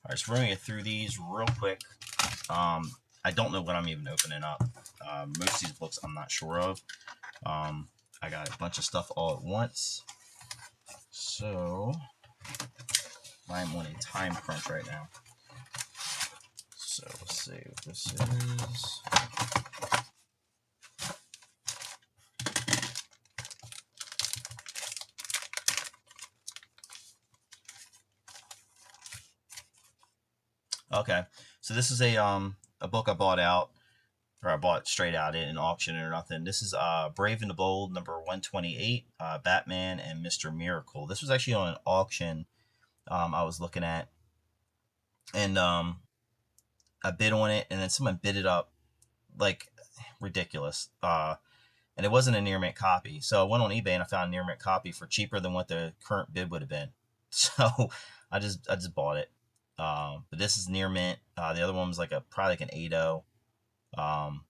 Alright, so we're going to get through these real quick. I don't know what I'm even opening up. Most of these books I'm not sure of. I got a bunch of stuff all at once. So, I'm on a time crunch right now. So, let's see what this is. Okay, so this is a book I bought out, or I bought straight out in an auction or nothing. This is Brave and the Bold, number 128, Batman and Mr. Miracle. This was actually on an auction I was looking at, and I bid on it, and then someone bid it up like ridiculous. And it wasn't a near mint copy, so I went on eBay and I found a near mint copy for cheaper than what the current bid would have been. So I just bought it. But this is near mint. The other one was like probably like an 8.0. And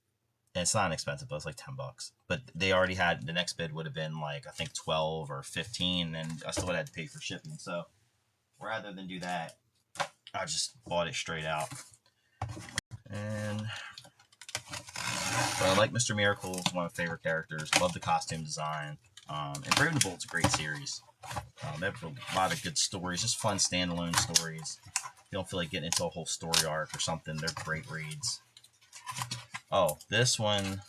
it's not inexpensive, but it's like $10. But they already had, the next bid would have been like I think 12 or 15, and I still would have had to pay for shipping. So rather than do that, I just bought it straight out. And but I like Mr. Miracle. It's one of my favorite characters. Love the costume design. And Brave and the Bold's a great series. They have a lot of good stories, just fun standalone stories. You don't feel like getting into a whole story arc or something. They're great reads. Oh, this one.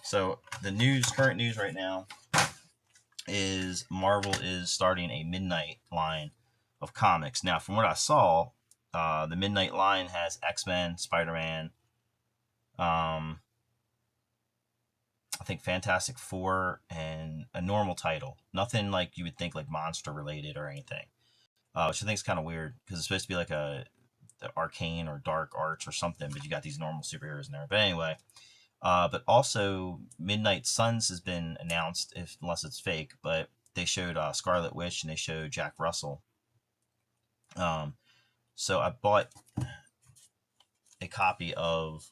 So the current news right now is Marvel is starting a Midnight line of comics. Now, from what I saw, the Midnight line has X-Men, Spider-Man, I think Fantastic Four, and a normal title. Nothing like you would think like monster related or anything. Which I think is kind of weird because it's supposed to be like the arcane or dark arts or something, but you got these normal superheroes in there. But anyway, but also Midnight Suns has been announced, unless it's fake, but they showed Scarlet Witch and they showed Jack Russell. So I bought a copy of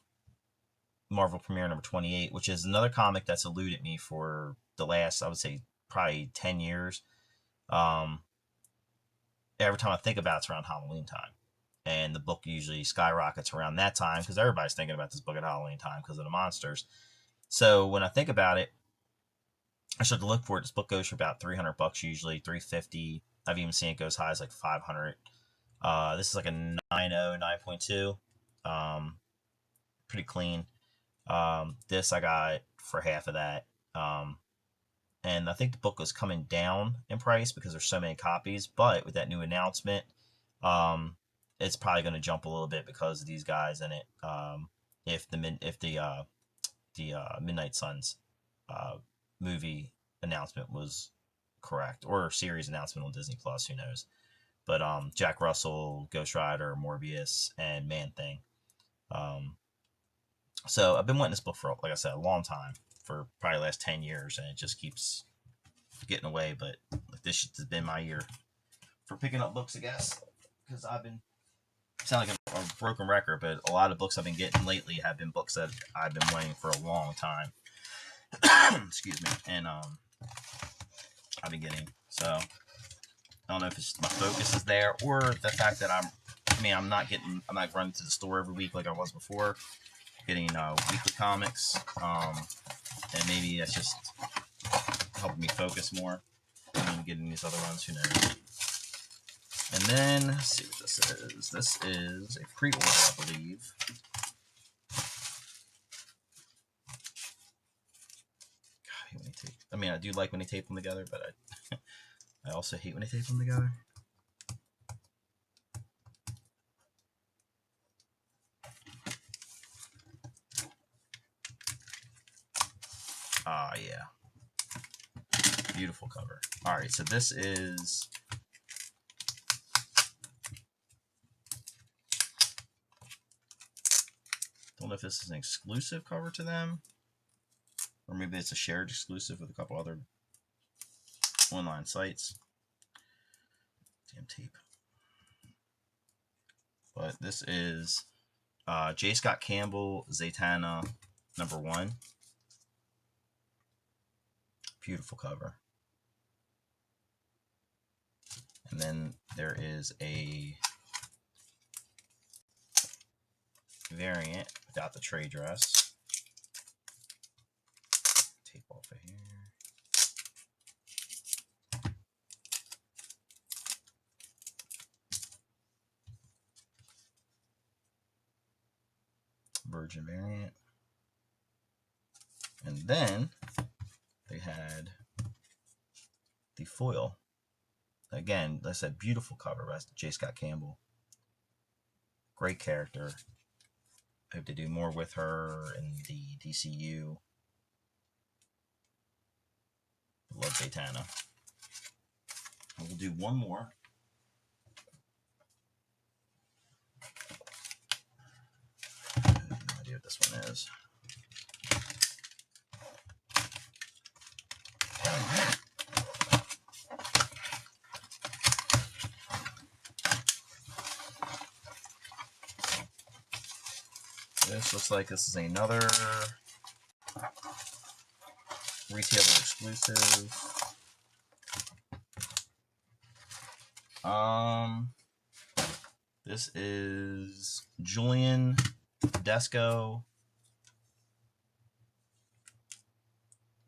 Marvel Premiere number 28, which is another comic that's eluded me for the last, I would say, probably 10 years. Every time I think about it, it's around Halloween time. And the book usually skyrockets around that time because everybody's thinking about this book at Halloween time because of the monsters. So when I think about it, I start to look for it. This book goes for about $300 usually, $350. I've even seen it go as high as like $500. This is like a 9.0, 9.2. Pretty clean. This I got for half of that. And I think the book was coming down in price because there's so many copies. But with that new announcement, it's probably going to jump a little bit because of these guys in it. If the Midnight Suns movie announcement was correct, or series announcement on Disney Plus, who knows? But Jack Russell, Ghost Rider, Morbius, and Man Thing. So I've been wanting this book for, like I said, a long time, for probably the last 10 years, and it just keeps getting away. But this has been my year for picking up books, I guess, because I've been, sound like a broken record, but a lot of books I've been getting lately have been books that I've been waiting for a long time. Excuse me. And I've been getting. So I don't know if it's my focus is there, or the fact that I'm not running to the store every week like I was before, getting weekly comics, and maybe that's just helping me focus more than getting these other ones. Who knows? And then let's see what this is. This is a pre-order, I believe. God, I hate when they tape. I mean, I do like when they tape them together, but I also hate when they tape them together. Yeah. Beautiful cover. Alright, so this is... Don't know if this is an exclusive cover to them, or maybe it's a shared exclusive with a couple other online sites. Damn tape. But this is J. Scott Campbell, Zatanna, number 1. Beautiful cover. And then there is a variant without the trade dress. Tape off of here. Virgin variant. And then they had the foil. Again, that's a beautiful cover. That's J. Scott Campbell. Great character. I hope to do more with her in the DCU. I love Zatanna. And we'll do one more. I have no idea what this one is. This looks like this is another retailer exclusive. This is Julian Desco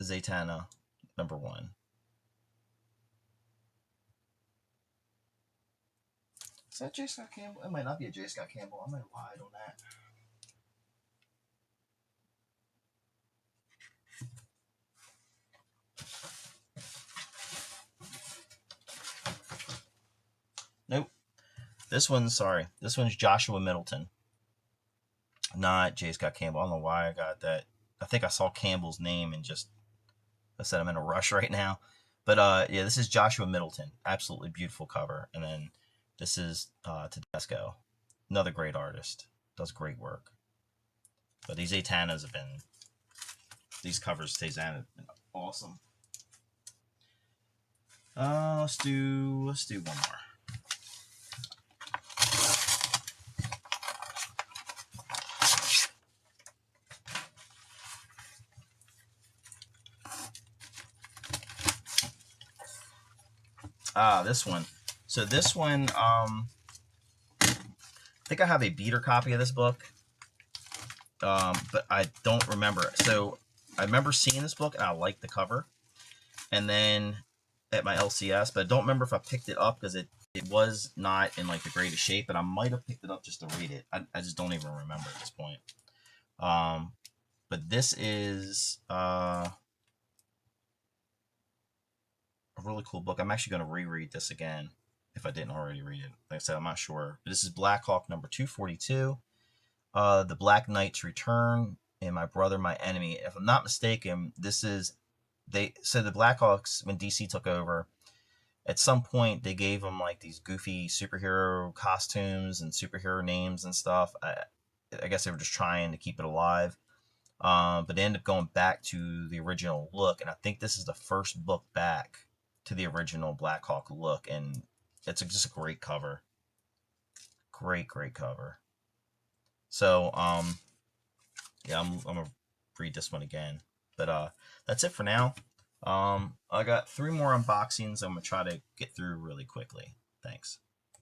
Zatanna #1. Is that J. Scott Campbell? It might not be a J. Scott Campbell. I might have lied on that. Nope. This one's, sorry. This one's Joshua Middleton. Not J. Scott Campbell. I don't know why I got that. I think I saw Campbell's name and just, I said I'm in a rush right now. But yeah, this is Joshua Middleton. Absolutely beautiful cover. And then this is Tedesco. Another great artist. Does great work. But these Zatannas have been, these covers, Zatanna have been awesome. Let's do one more. This one. So this one, I think I have a beater copy of this book, but I don't remember it. So I remember seeing this book and I liked the cover, and then at my LCS, but I don't remember if I picked it up because it was not in like the greatest shape, and I might have picked it up just to read it. I just don't even remember at this point. But this is a really cool book. I'm actually going to reread this again if I didn't already read it. Like I said, I'm not sure. But this is Black Hawk #242. The Black Knight's Return and My Brother, My Enemy. If I'm not mistaken, this is so the Blackhawks, when DC took over, at some point they gave them like these goofy superhero costumes and superhero names and stuff. I guess they were just trying to keep it alive. But they ended up going back to the original look, and I think this is the first book back to the original Black Hawk look, and it's just a great cover. Great cover. So, yeah, I'm gonna read this one again. But that's it for now. I got 3 more unboxings I'm gonna try to get through really quickly. Thanks.